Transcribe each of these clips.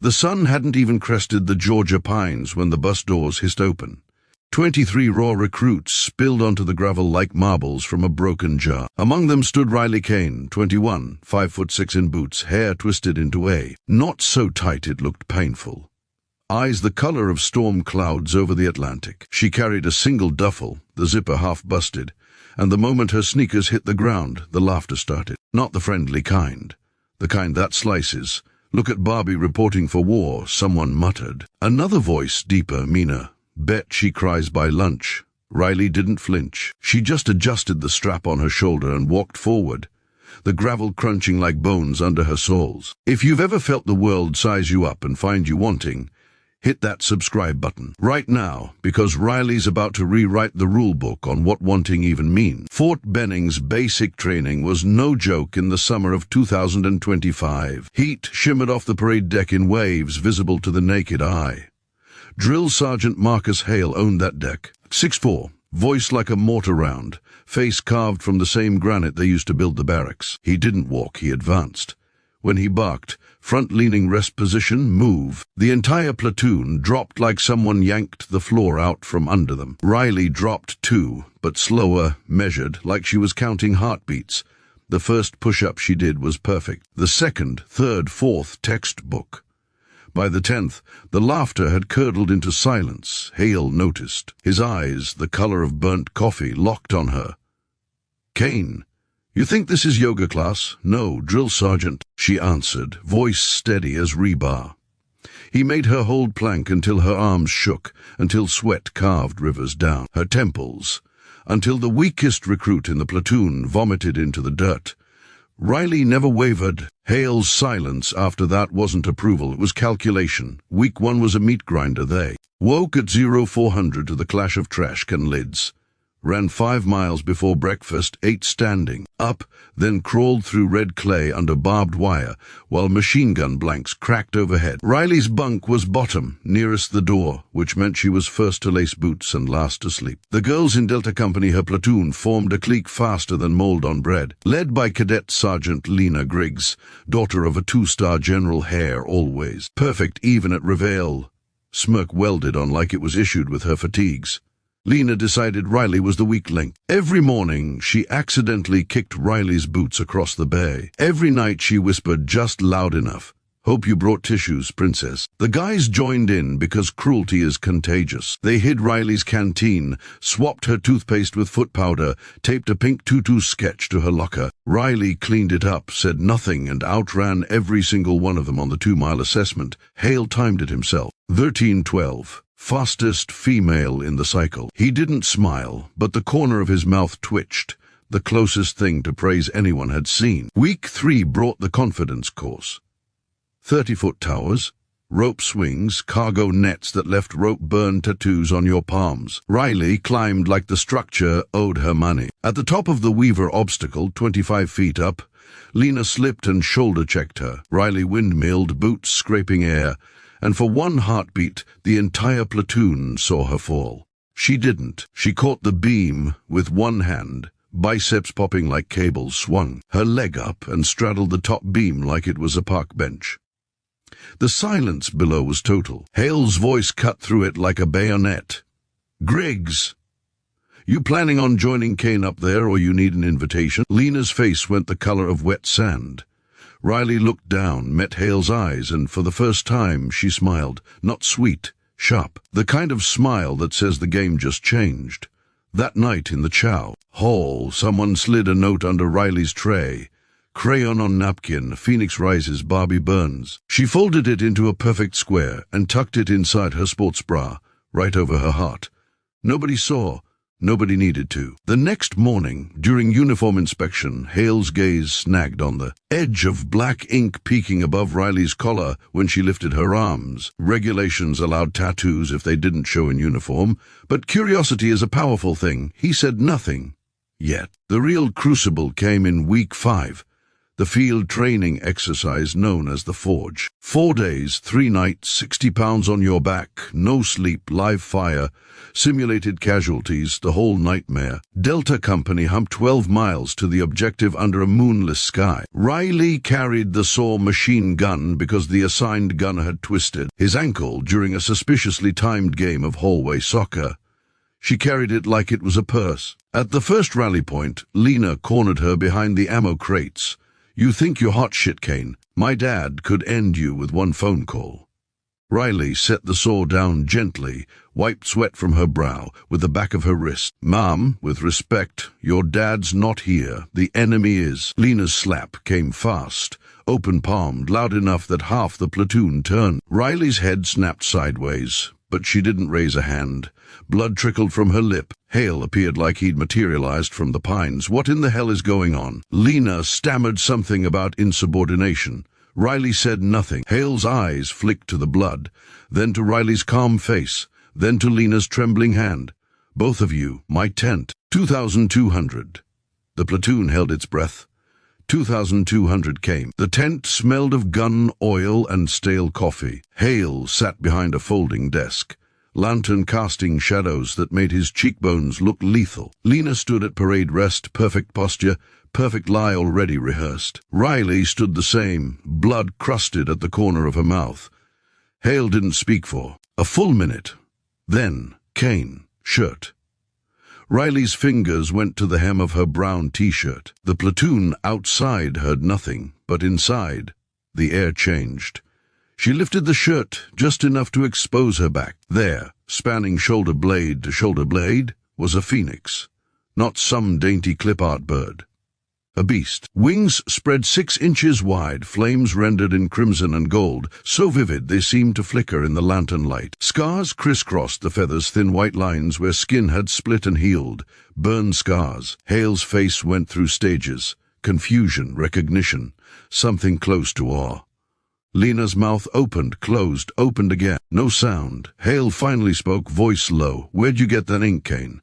The sun hadn't even crested the Georgia pines when the bus doors hissed open. 23 raw recruits spilled onto the gravel like marbles from a broken jar. Among them stood Riley Kane, 21, 5'6" in boots, hair twisted into a knot so tight it looked painful. Eyes the color of storm clouds over the Atlantic. She carried a single duffel, the zipper half busted, and the moment her sneakers hit the ground, the laughter started. Not the friendly kind. The kind that slices. "Look at Barbie reporting for war," someone muttered. Another voice, deeper, meaner. "Bet she cries by lunch." Riley didn't flinch. She just adjusted the strap on her shoulder and walked forward, the gravel crunching like bones under her soles. If you've ever felt the world size you up and find you wanting, hit that subscribe button right now, because Riley's about to rewrite the rule book on what wanting even means. Fort Benning's basic training was no joke in the summer of 2025. Heat shimmered off the parade deck in waves visible to the naked eye. Drill Sergeant Marcus Hale owned that deck. 6'4", voice like a mortar round, face carved from the same granite they used to build the barracks. He didn't walk, he advanced. When he barked, front-leaning rest position, move. The entire platoon dropped like someone yanked the floor out from under them. Riley dropped too, but slower, measured, like she was counting heartbeats. The first push-up she did was perfect. The second, third, fourth, textbook. By the 10th, the laughter had curdled into silence. Hale noticed. His eyes, the color of burnt coffee, locked on her. "Kane, you think this is yoga class?" "No, drill sergeant," she answered, voice steady as rebar. He made her hold plank until her arms shook, until sweat carved rivers down her temples, until the weakest recruit in the platoon vomited into the dirt. Riley never wavered. Hale's silence after that wasn't approval, it was calculation. Week 1 was a meat grinder. They woke at 0400 to the clash of trash can lids. Ran 5 miles before breakfast, 8 standing, up, then crawled through red clay under barbed wire, while machine gun blanks cracked overhead. Riley's bunk was bottom, nearest the door, which meant she was first to lace boots and last to sleep. The girls in Delta Company, her platoon, formed a clique faster than mold on bread, led by Cadet Sergeant Lena Griggs, daughter of a 2-star general, hair always perfect even at reveille, smirk welded on like it was issued with her fatigues. Lena decided Riley was the weak link. Every morning, she accidentally kicked Riley's boots across the bay. Every night, she whispered just loud enough, "Hope you brought tissues, princess." The guys joined in because cruelty is contagious. They hid Riley's canteen, swapped her toothpaste with foot powder, taped a pink tutu sketch to her locker. Riley cleaned it up, said nothing, and outran every single one of them on the 2-mile assessment. Hale timed it himself. 13:12. Fastest female in the cycle. He didn't smile, but the corner of his mouth twitched, the closest thing to praise anyone had seen. Week 3 brought the confidence course. 30-foot towers, rope swings, cargo nets that left rope burn tattoos on your palms. Riley climbed like the structure owed her money. At the top of the Weaver obstacle, 25 feet up, Lena slipped and shoulder-checked her. Riley windmilled, boots scraping air, and for one heartbeat, the entire platoon saw her fall. She didn't. She caught the beam with one hand, biceps popping like cables, swung her leg up and straddled the top beam like it was a park bench. The silence below was total. Hale's voice cut through it like a bayonet. "Griggs, you planning on joining Kane up there, or you need an invitation?" Lena's face went the color of wet sand. Riley looked down, met Hale's eyes, and for the first time she smiled. Not sweet, sharp. The kind of smile that says the game just changed. That night in the chow hall, someone slid a note under Riley's tray. Crayon on napkin, Phoenix Rises, Barbie Burns. She folded it into a perfect square and tucked it inside her sports bra, right over her heart. Nobody saw. Nobody needed to. The next morning, during uniform inspection, Hale's gaze snagged on the edge of black ink peeking above Riley's collar when she lifted her arms. Regulations allowed tattoos if they didn't show in uniform, but curiosity is a powerful thing. He said nothing. Yet. The real crucible came in week 5. the field training exercise known as the Forge. 4 days, 3 nights, 60 pounds on your back, no sleep, live fire, simulated casualties, the whole nightmare. Delta Company humped 12 miles to the objective under a moonless sky. Riley carried the SAW machine gun because the assigned gunner had twisted his ankle during a suspiciously timed game of hallway soccer. She carried it like it was a purse. At the first rally point, Lena cornered her behind the ammo crates. "You think you're hot shit, Kane. My dad could end you with one phone call." Riley set the saw down gently, wiped sweat from her brow with the back of her wrist. "Mom, with respect, your dad's not here. The enemy is." Lena's slap came fast, open-palmed, loud enough that half the platoon turned. Riley's head snapped sideways, but she didn't raise a hand. Blood trickled from her lip. Hale appeared like he'd materialized from the pines. "What in the hell is going on?" Lena stammered something about insubordination. Riley said nothing. Hale's eyes flicked to the blood, then to Riley's calm face, then to Lena's trembling hand. "Both of you, my tent." 2,200. The platoon held its breath. 2,200 came. The tent smelled of gun, oil, and stale coffee. Hale sat behind a folding desk, lantern casting shadows that made his cheekbones look lethal. Lena stood at parade rest, perfect posture, perfect lie already rehearsed. Riley stood the same, blood crusted at the corner of her mouth. Hale didn't speak for a full minute. Then, Kane, shirt. Riley's fingers went to the hem of her brown t-shirt. The platoon outside heard nothing, but inside, the air changed. She lifted the shirt just enough to expose her back. There, spanning shoulder blade to shoulder blade, was a phoenix, not some dainty clip-art bird. A beast. Wings spread 6 inches wide, flames rendered in crimson and gold, so vivid they seemed to flicker in the lantern light. Scars crisscrossed the feather's thin white lines where skin had split and healed. Burned scars. Hale's face went through stages. Confusion, recognition, something close to awe. Lena's mouth opened, closed, opened again. No sound. Hale finally spoke, voice low. "Where'd you get that ink, Kane?"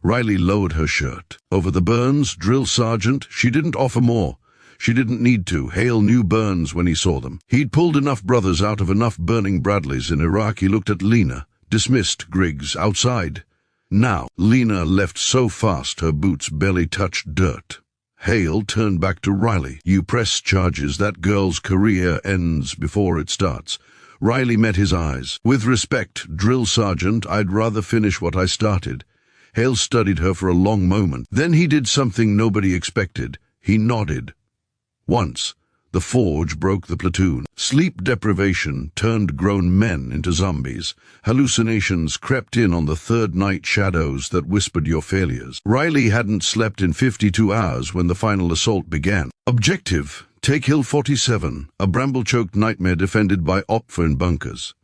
Riley lowered her shirt. "Over the Burns, drill sergeant." She didn't offer more. She didn't need to. Hale knew Burns when he saw them. He'd pulled enough brothers out of enough burning Bradleys in Iraq. He looked at Lena. Dismissed Griggs, outside. Now, Lena left so fast her boots barely touched dirt. Hale turned back to Riley. "You press charges. That girl's career ends before it starts." Riley met his eyes. "With respect, drill sergeant, I'd rather finish what I started." Hale studied her for a long moment. Then he did something nobody expected. He nodded. Once, the Forge broke the platoon. Sleep deprivation turned grown men into zombies. Hallucinations crept in on the third night, shadows that whispered your failures. Riley hadn't slept in 52 hours when the final assault began. Objective: take Hill 47, a bramble-choked nightmare defended by OPFA in bunkers.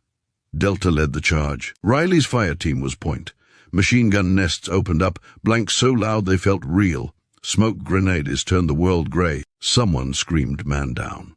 Delta led the charge. Riley's fire team was point. Machine gun nests opened up, blanks so loud they felt real. Smoke grenades turned the world grey. Someone screamed man down.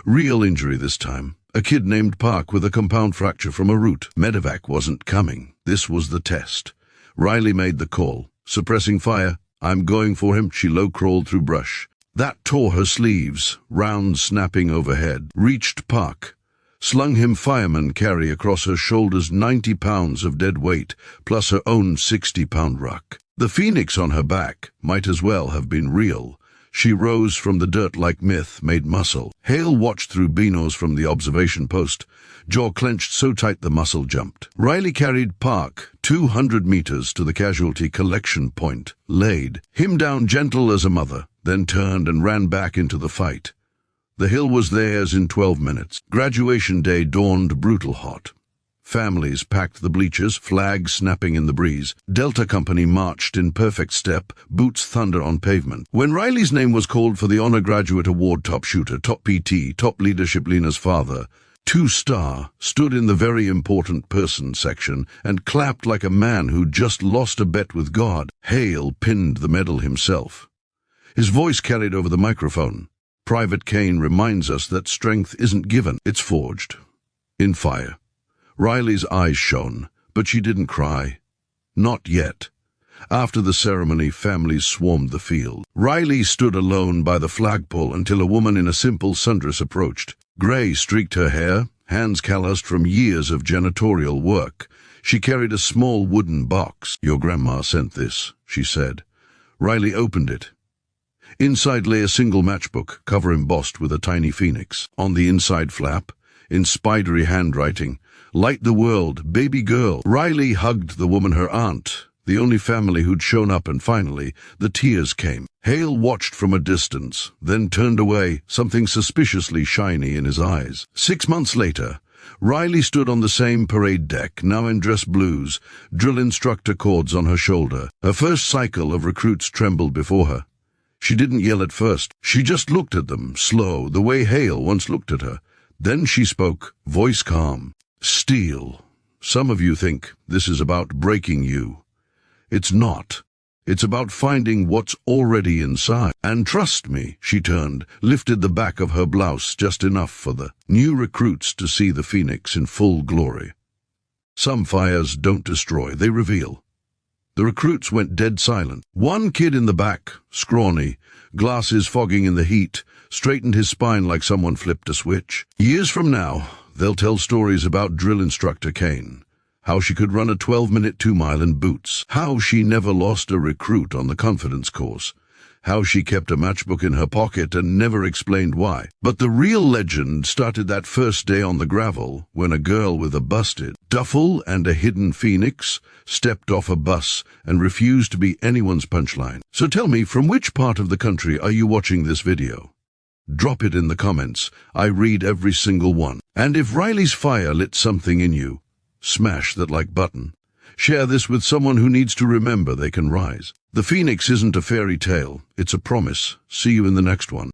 Real injury this time. A kid named Park with a compound fracture from a root. Medevac wasn't coming. This was the test. Riley made the call. Suppressing fire. "I'm going for him." She low-crawled through brush. That tore her sleeves, rounds snapping overhead. Reached Park. Slung him fireman carry across her shoulders, 90 pounds of dead weight, plus her own 60-pound ruck. The phoenix on her back might as well have been real. She rose from the dirt like myth, made muscle. Hale watched through binos from the observation post, jaw clenched so tight the muscle jumped. Riley carried Park 200 meters to the casualty collection point, laid him down gentle as a mother, then turned and ran back into the fight. The hill was theirs in 12 minutes. Graduation day dawned brutal hot. Families packed the bleachers, flags snapping in the breeze. Delta Company marched in perfect step, boots thunder on pavement. When Riley's name was called for the Honor Graduate Award, top shooter, top PT, top leadership, Lena's father, 2-star, stood in the very important person section and clapped like a man who'd just lost a bet with God. Hale pinned the medal himself. His voice carried over the microphone. Private Kane reminds us that strength isn't given, it's forged. In fire. Riley's eyes shone, but she didn't cry. Not yet. After the ceremony, families swarmed the field. Riley stood alone by the flagpole until a woman in a simple sundress approached. Grey streaked her hair, hands calloused from years of janitorial work. She carried a small wooden box. "Your grandma sent this," she said. Riley opened it. Inside lay a single matchbook, cover embossed with a tiny phoenix. On the inside flap, in spidery handwriting, "Light the world, baby girl." Riley hugged the woman, her aunt, the only family who'd shown up, and finally, the tears came. Hale watched from a distance, then turned away, something suspiciously shiny in his eyes. 6 months later, Riley stood on the same parade deck, now in dress blues, drill instructor cords on her shoulder. Her first cycle of recruits trembled before her. She didn't yell at first. She just looked at them, slow, the way Hale once looked at her. Then she spoke, voice calm. "Steel. Some of you think this is about breaking you. It's not. It's about finding what's already inside. And trust me," she turned, lifted the back of her blouse just enough for the new recruits to see the phoenix in full glory. "Some fires don't destroy, they reveal." The recruits went dead silent. One kid in the back, scrawny, glasses fogging in the heat, straightened his spine like someone flipped a switch. Years from now, they'll tell stories about drill instructor Kane. How she could run a 12-minute 2-mile in boots. How she never lost a recruit on the confidence course. How she kept a matchbook in her pocket and never explained why. But the real legend started that first day on the gravel, when a girl with a busted duffel and a hidden phoenix stepped off a bus and refused to be anyone's punchline. So tell me, from which part of the country are you watching this video? Drop it in the comments. I read every single one. And if Riley's fire lit something in you, smash that like button. Share this with someone who needs to remember they can rise. The Phoenix isn't a fairy tale, it's a promise. See you in the next one.